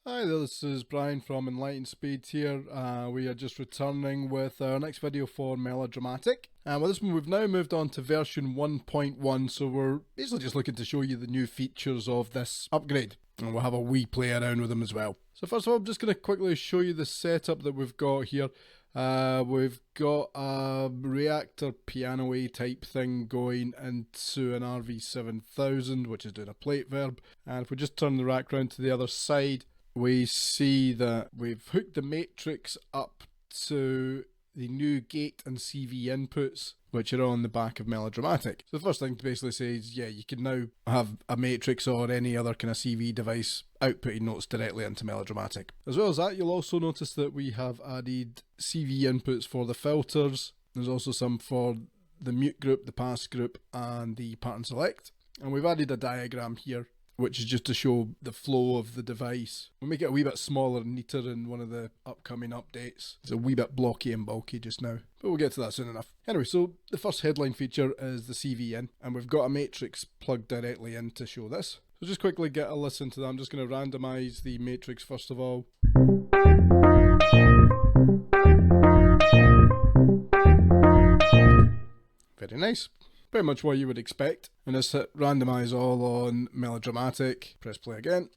Hi there, this is Brian from Enlightenspeed here. We are just returning with our next video for MeloDramatik. And with this one we've now moved on to version 1.1, so we're basically just looking to show you the new features of this upgrade. And we'll have a wee play around with them as well. So first of all, I'm just going to quickly show you the setup that we've got here. We've got a reactor piano-y type thing going into an RV7000, which is doing a plate verb. And if we just turn the rack round to the other side, we see that we've hooked the matrix up to the new gate and CV inputs, which are on the back of MeloDramatik. So the first thing to basically say is, yeah, you can now have a matrix or any other kind of CV device outputting notes directly into MeloDramatik. As well as that, you'll also notice that we have added CV inputs for the filters. There's also some for the mute group, the pass group, and the pattern select. And we've added a diagram here, which is just to show the flow of the device. We'll make it a wee bit smaller and neater in one of the upcoming updates. It's a wee bit blocky and bulky just now, but we'll get to that soon enough. Anyway, so the first headline feature is the CV in, and we've got a matrix plugged directly in to show this. So just quickly get a listen to that. I'm just going to randomize the matrix first of all. Very nice. Pretty much what you would expect. And just hit randomize all on MeloDramatik. Press play again.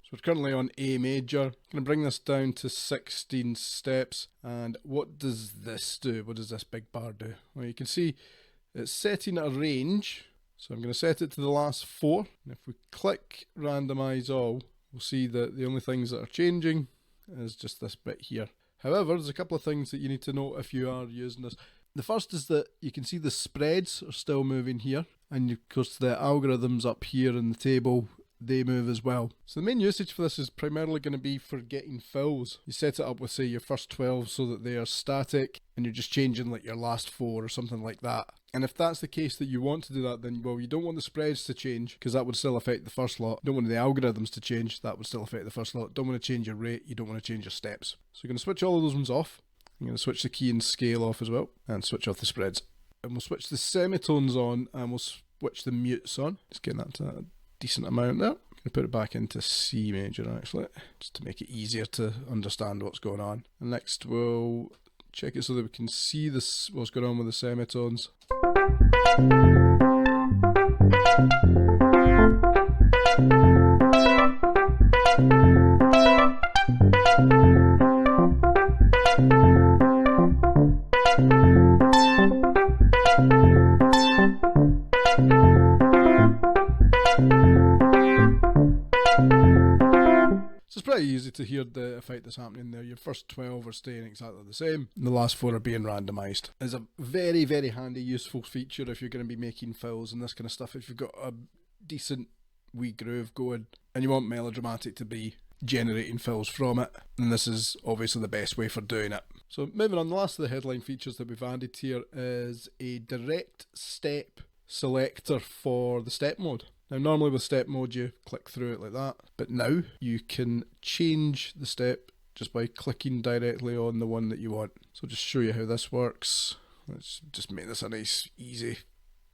So we're currently on A major. I'm going to bring this down to 16 steps. And what does this do? What does this big bar do? Well, you can see it's setting a range. So I'm going to set it to the last 4. And if we click randomize all, we'll see that the only things that are changing is just this bit here. However, there's a couple of things that you need to note if you are using this. The first is that you can see the spreads are still moving here. And of course the algorithms up here in the table, they move as well. So the main usage for this is primarily going to be for getting fills. You set it up with, say, your first 12 so that they are static, and you're just changing like your last 4 or something like that. And if that's the case that you want to do that, then, well, you don't want the spreads to change because that would still affect the first lot. You don't want the algorithms to change, that would still affect the first lot. Don't want to change your rate, you don't want to change your steps. So you're going to switch all of those ones off. I'm going to switch the key and scale off as well, and switch off the spreads. And we'll switch the semitones on, and we'll switch the mutes on. Just getting that to a decent amount there. I'm going to put it back into C major actually, just to make it easier to understand what's going on. And next we'll check it so that we can see this, what's going on with the semitones. So it's pretty easy to hear the effect that's happening there. Your first 12 are staying exactly the same, and the last 4 are being randomised. It's a very, very handy, useful feature if you're going to be making fills and this kind of stuff. If you've got a decent wee groove going and you want MeloDramatik to be generating fills from it, then this is obviously the best way for doing it. So moving on, the last of the headline features that we've added here is a direct step selector for the step mode. Now normally with step mode you click through it like that, but now you can change the step just by clicking directly on the one that you want. So I'll just show you how this works. Let's just make this a nice easy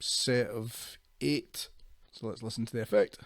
set of 8. So let's listen to the effect.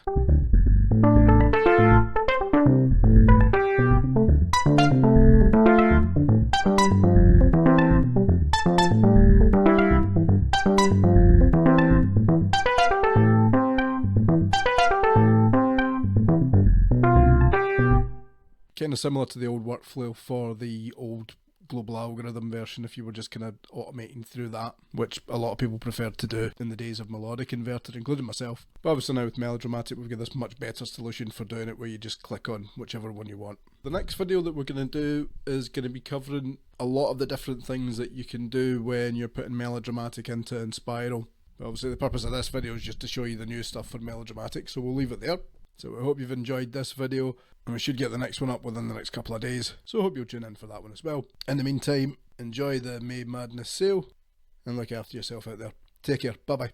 Kind of similar to the old workflow for the old global algorithm version if you were just kind of automating through that, which a lot of people preferred to do in the days of melodic inverter, including myself. But obviously now with MeloDramatik we've got this much better solution for doing it where you just click on whichever one you want. The next video that we're going to do is going to be covering a lot of the different things that you can do when you're putting MeloDramatik into Inspiral. But obviously the purpose of this video is just to show you the new stuff for MeloDramatik, so we'll leave it there. So I hope you've enjoyed this video, and we should get the next one up within the next couple of days, so I hope you'll tune in for that one as well. In the meantime, enjoy the May Madness sale, and look after yourself out there. Take care, bye bye.